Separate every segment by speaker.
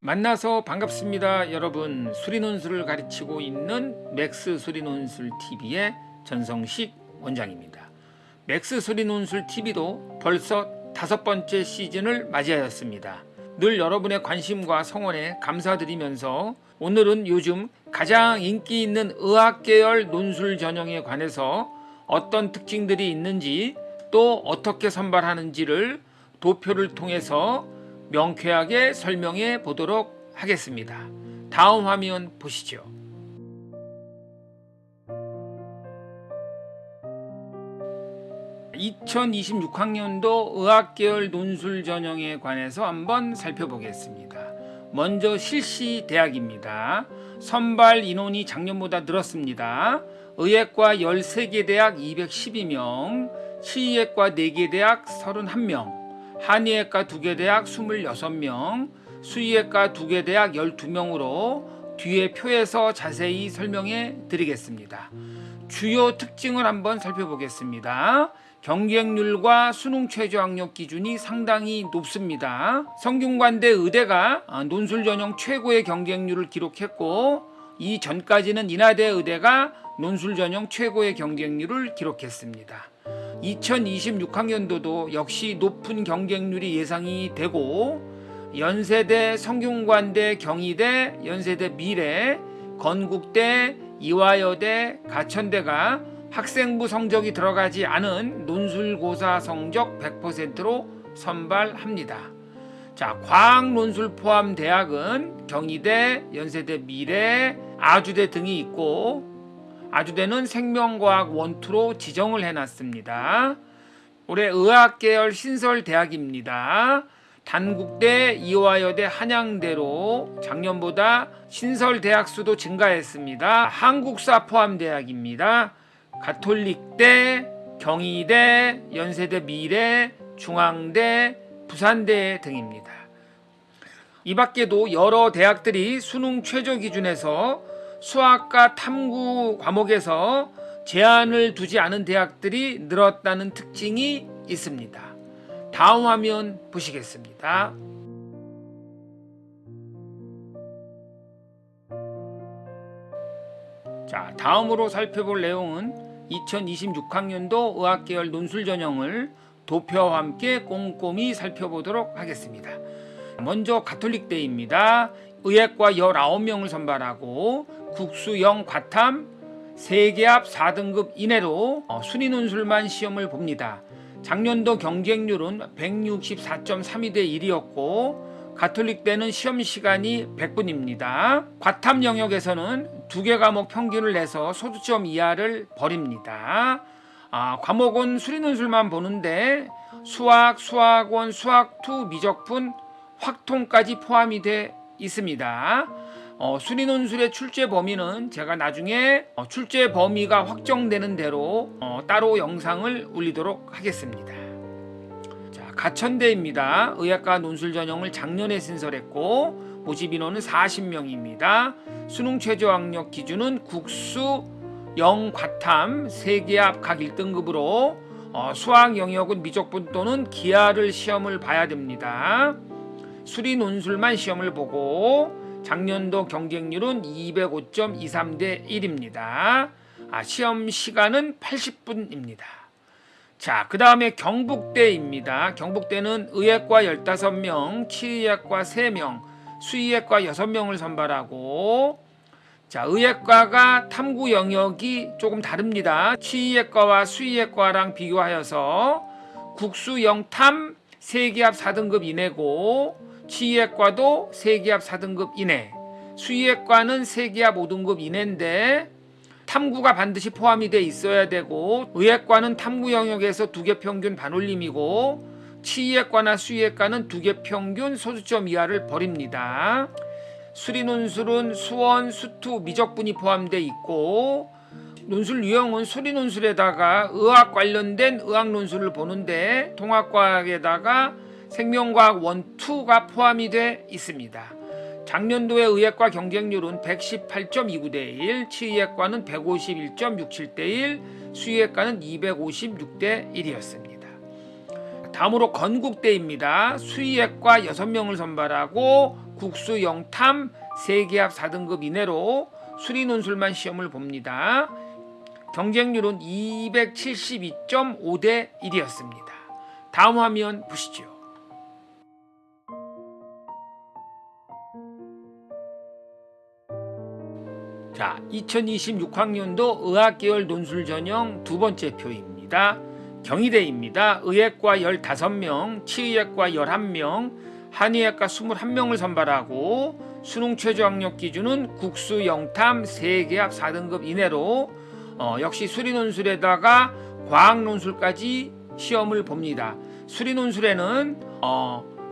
Speaker 1: 만나서 반갑습니다. 여러분, 수리논술을 가르치고 있는 맥스 수리논술 TV의 전성식 원장입니다. 맥스 수리논술 TV도 벌써 5번째 시즌을 맞이하였습니다. 늘 여러분의 관심과 성원에 감사드리면서 오늘은 요즘 가장 인기 있는 의학계열 논술 전형에 관해서 어떤 특징들이 있는지 또 어떻게 선발하는지를 도표를 통해서 명쾌하게 설명해 보도록 하겠습니다. 다음 화면 보시죠. (2026학년도) 의학계열 논술 전형에 관해서 한번 살펴보겠습니다. 먼저 실시대학입니다. 선발 인원이 작년보다 늘었습니다. 의예과 13개 대학 212명, 치의예과 4개 대학 31명, 한의예과 2개 대학 26명, 수의예과 2개 대학 12명으로 뒤에 표에서 자세히 설명해 드리겠습니다. 주요 특징을 한번 살펴보겠습니다. 경쟁률과 수능 최저학력 기준이 상당히 높습니다. 성균관대 의대가 논술 전형 최고의 경쟁률을 기록했고, 이 전까지는 인하대 의대가 논술 전형 최고의 경쟁률을 기록했습니다. 2026학년도도 역시 높은 경쟁률이 예상이 되고, 연세대, 성균관대, 경희대, 연세대 미래, 건국대, 이화여대, 가천대가 학생부 성적이 들어가지 않은 논술고사 성적 100%로 선발합니다. 자, 과학 논술 포함 대학은 경희대, 연세대 미래, 아주대 등이 있고, 아주대는 생명과학 원투로 지정을 해놨습니다. 올해 의학계열 신설대학입니다. 단국대, 이화여대, 한양대로 작년보다 신설대학 수도 증가했습니다. 한국사 포함대학입니다. 가톨릭대, 경희대, 연세대 미래, 중앙대, 부산대 등입니다. 이 밖에도 여러 대학들이 수능 최저 기준에서 수학과 탐구 과목에서 제한을 두지 않은 대학들이 늘었다는 특징이 있습니다. 다음 화면 보시겠습니다. 자, 다음으로 살펴볼 내용은 2026학년도 의학계열 논술 전형을 도표와 함께 꼼꼼히 살펴보도록 하겠습니다. 먼저 가톨릭대입니다. 의예과 19명을 선발하고 국수 0 과탐 3개 합 4등급 이내로 순위 논술만 시험을 봅니다. 작년도 경쟁률은 164.32대 1이었고 가톨릭대는 시험 시간이 100분입니다. 과탐 영역에서는 2개 과목 평균을 내서 소수점 이하를 버립니다. 과목은 수리 논술만 보는데 수학, 수학원, 수학2 미적분, 확통까지 포함이 돼 있습니다. 수리 논술의 출제 범위는 제가 나중에 출제 범위가 확정되는 대로 따로 영상을 올리도록 하겠습니다. 자, 가천대입니다. 의학과 논술 전형을 작년에 신설했고 모집 인원은 40명입니다. 수능 최저학력 기준은 국수 0 과탐 3개 합 각 1등급으로 수학 영역은 미적분 또는 기하를 시험을 봐야 됩니다. 수리 논술만 시험을 보고 작년도 경쟁률은 205.23대 1입니다. 시험 시간은 80분입니다. 자, 그 다음에 경북대입니다. 경북대는 의예과 15명, 치의예과 3명, 수의예과 6명을 선발하고, 자, 의예과가 탐구 영역이 조금 다릅니다. 치의예과와 수의예과랑 비교하여서 국수 0탐 3개 합 4등급 이내고, 치의예과도 3개 합 4등급 이내, 수의예과는 3개 합 5등급 이내인데 탐구가 반드시 포함이 돼 있어야 되고, 의예과는 탐구 영역에서 2개 평균 반올림이고 치의예과나 수의예과는 2개 평균 소수점 이하를 버립니다. 수리 논술은 수원, 수투, 미적분이 포함되어 있고, 논술 유형은 수리 논술에다가 의학 관련된 의학 논술을 보는데 통합과학에다가 생명과학 1, 2가 포함이 돼 있습니다. 작년도의 의예과 경쟁률은 118.29대 1, 치의예과는 151.67대 1, 수의예과는 256대 1이었습니다. 다음으로 건국대입니다. 수의예과 6명을 선발하고 국수 영탐 세계합 4등급 이내로 수리 논술만 시험을 봅니다. 경쟁률은 272.5대 1이었습니다. 다음 화면 보시죠. 자, 2026학년도 의학계열 논술 전형 두 번째 표입니다. 경희대입니다. 의학과 15명, 치의학과 11명, 한의학과 21명을 선발하고 수능 최저 학력 기준은 국수 영탐 세계합 4등급 이내로 역시 수리 논술에다가 과학 논술까지 시험을 봅니다. 수리 논술에는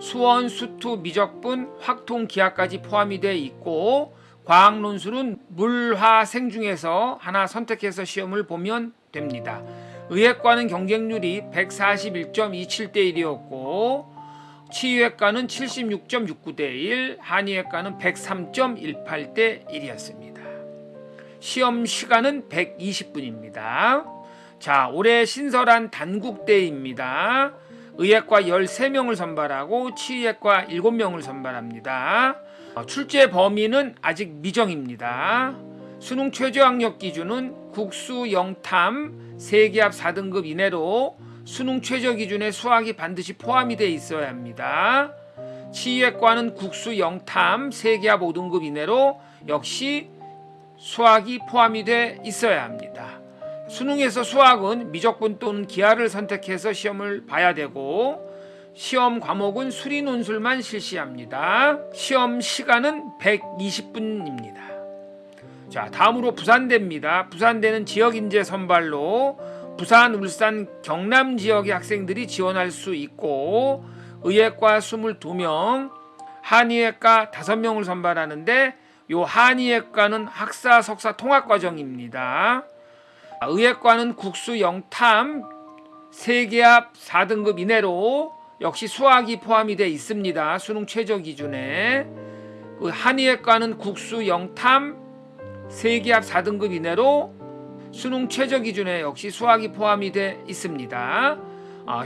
Speaker 1: 수원, 수투, 미적분, 확통, 기하까지 포함이 되어 있고 과학 논술은 물, 화, 생 중에서 하나 선택해서 시험을 보면 됩니다. 의학과는 경쟁률이 141.27대 1이었고 치의학과는 76.69대 1, 한의학과는 103.18대 1이었습니다. 시험 시간은 120분입니다. 자, 올해 신설한 단국대입니다. 의학과 13명을 선발하고 치의학과 7명을 선발합니다. 출제 범위는 아직 미정입니다. 수능 최저 학력 기준은 국수 영탐 세계합 4등급 이내로 수능 최저 기준에 수학이 반드시 포함이 되어 있어야 합니다. 치의학과는 국수 영탐 세계합 5등급 이내로 역시 수학이 포함이 되어 있어야 합니다. 수능에서 수학은 미적분 또는 기하를 선택해서 시험을 봐야 되고 시험 과목은 수리 논술만 실시합니다. 시험 시간은 120분입니다. 자, 다음으로 부산대입니다. 부산대는 지역인재 선발로 부산, 울산, 경남 지역의 학생들이 지원할 수 있고 의학과 22명, 한의학과 5명을 선발하는데 요 한의학과는 학사, 석사 통합과정입니다. 의학과는 국수 영탐 세계합 4등급 이내로 역시 수학이 포함이 되어 있습니다. 수능 최저 기준에. 한의학과는 국수 영탐 세계합 4등급 이내로 수능 최저 기준에 역시 수학이 포함이 되어 있습니다.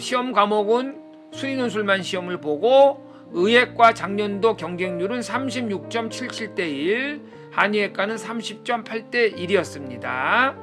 Speaker 1: 시험 과목은 수리 논술만 시험을 보고 의학과 작년도 경쟁률은 36.77대 1, 한의학과는 30.8대 1이었습니다.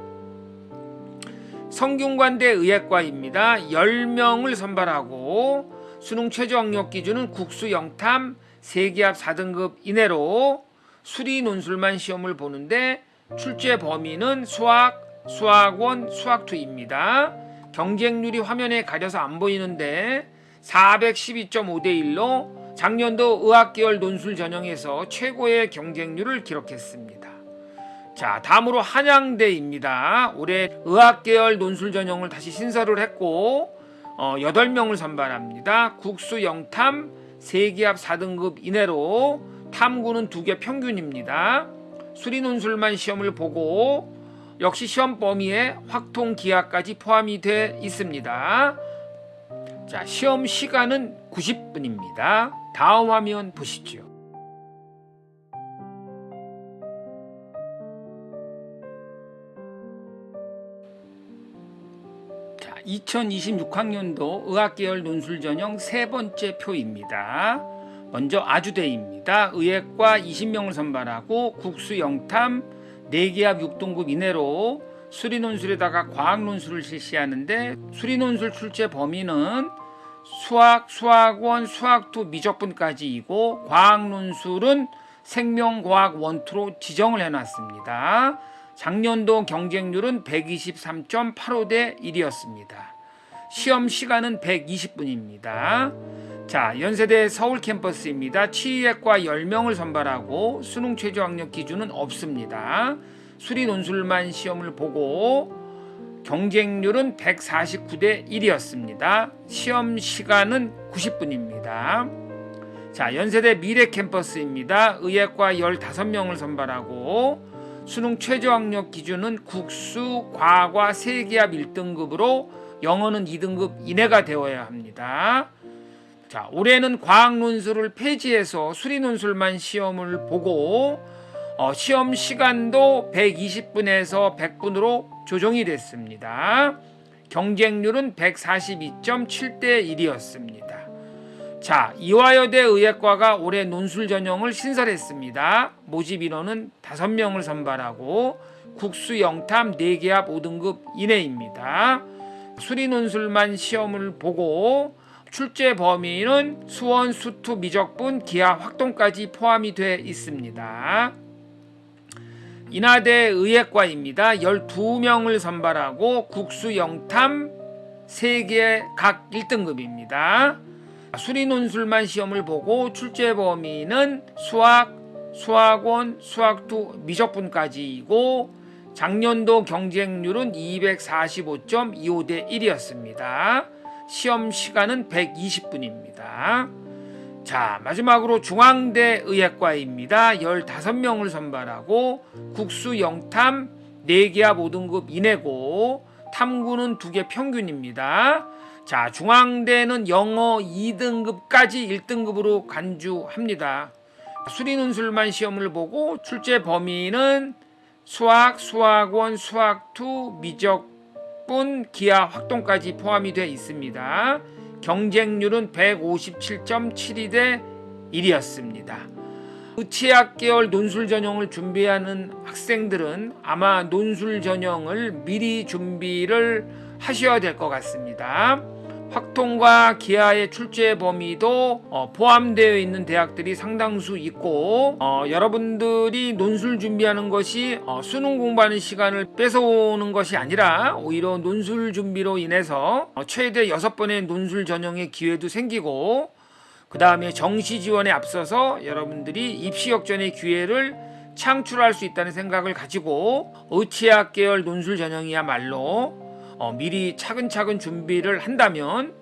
Speaker 1: 성균관대 의학과입니다. 10명을 선발하고 수능 최저 학력 기준은 국수 영탐 세계합 4등급 이내로 수리 논술만 시험을 보는데 출제 범위는 수학, 수학원, 수학투입니다. 경쟁률이 화면에 가려서 안 보이는데 412.5대 1로 작년도 의학계열 논술 전형에서 최고의 경쟁률을 기록했습니다. 자, 다음으로 한양대입니다. 올해 의학계열 논술 전형을 다시 신설을 했고 8명을 선발합니다. 국수 영탐 세계합 4등급 이내로 탐구는 2개 평균입니다. 수리 논술만 시험을 보고 역시 시험 범위에 확통 기하까지 포함이 되어 있습니다. 자, 시험 시간은 90분입니다. 다음 화면 보시죠. 자, 2026학년도 의학계열 논술 전형 세 번째 표입니다. 먼저 아주대입니다. 의학과 20명을 선발하고 국수 영탐 4개합 6등급 이내로 수리 논술에다가 과학 논술을 실시하는데 수리 논술 출제 범위는 수학, 수학원, 수학투, 미적분까지이고 과학 논술은 생명과학 1,2로 지정을 해놨습니다. 작년도 경쟁률은 123.85대 1이었습니다. 시험 시간은 120분입니다. 자, 연세대 서울 캠퍼스입니다. 치의학과 10명을 선발하고 수능 최저 학력 기준은 없습니다. 수리 논술만 시험을 보고 경쟁률은 149대 1이었습니다. 시험 시간은 90분입니다. 자, 연세대 미래 캠퍼스입니다. 의학과 15명을 선발하고 수능 최저 학력 기준은 국수, 과과 3개합 1등급으로 영어는 2등급 이내가 되어야 합니다. 자, 올해는 과학 논술을 폐지해서 수리 논술만 시험을 보고 시험 시간도 120분에서 100분으로 조정이 됐습니다. 경쟁률은 142.7대 1이었습니다. 자, 이화여대 의예과가 올해 논술 전형을 신설했습니다. 모집 인원은 5명을 선발하고 국수 영탐 4개 합 5등급 이내입니다. 수리 논술만 시험을 보고 출제 범위는 수원, 수투, 미적분, 기하, 확동까지 포함이 돼 있습니다. 인하대 의예과입니다. 12명을 선발하고 국수 영탐 3개 각 1등급입니다. 수리 논술만 시험을 보고 출제 범위는 수학, 수학원, 수학2, 미적분까지이고 작년도 경쟁률은 245.25대 1이었습니다. 시험 시간은 120분입니다. 자, 마지막으로 중앙대 의예과입니다. 15명을 선발하고 국수 영탐 4개 합 5등급 이내고 탐구는 2개 평균입니다. 자, 중앙대는 영어 2등급까지 1등급으로 간주합니다. 수리논술만 시험을 보고 출제 범위는 수학, 수학원, 수학2, 미적분, 기하, 확동까지 포함이 되어 있습니다. 경쟁률은 157.72대 1이었습니다. 의치학 계열 논술 전형을 준비하는 학생들은 아마 논술 전형을 미리 준비를 하셔야 될 것 같습니다. 확통과 기하의 출제 범위도 포함되어 있는 대학들이 상당수 있고 여러분들이 논술 준비하는 것이 수능 공부하는 시간을 뺏어오는 것이 아니라 오히려 논술 준비로 인해서 최대 6번의 논술 전형의 기회도 생기고 그 다음에 정시 지원에 앞서서 여러분들이 입시 역전의 기회를 창출할 수 있다는 생각을 가지고 의치학 계열 논술 전형이야말로 미리 차근차근 준비를 한다면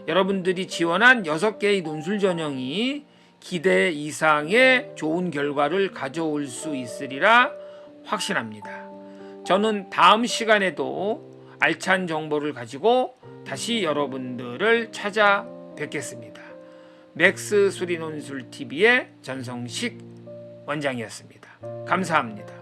Speaker 1: 여러분들이 지원한 6개의 논술 전형이 기대 이상의 좋은 결과를 가져올 수 있으리라 확신합니다. 저는 다음 시간에도 알찬 정보를 가지고 다시 여러분들을 찾아뵙겠습니다. 맥스 수리논술 TV의 전성식 원장이었습니다. 감사합니다.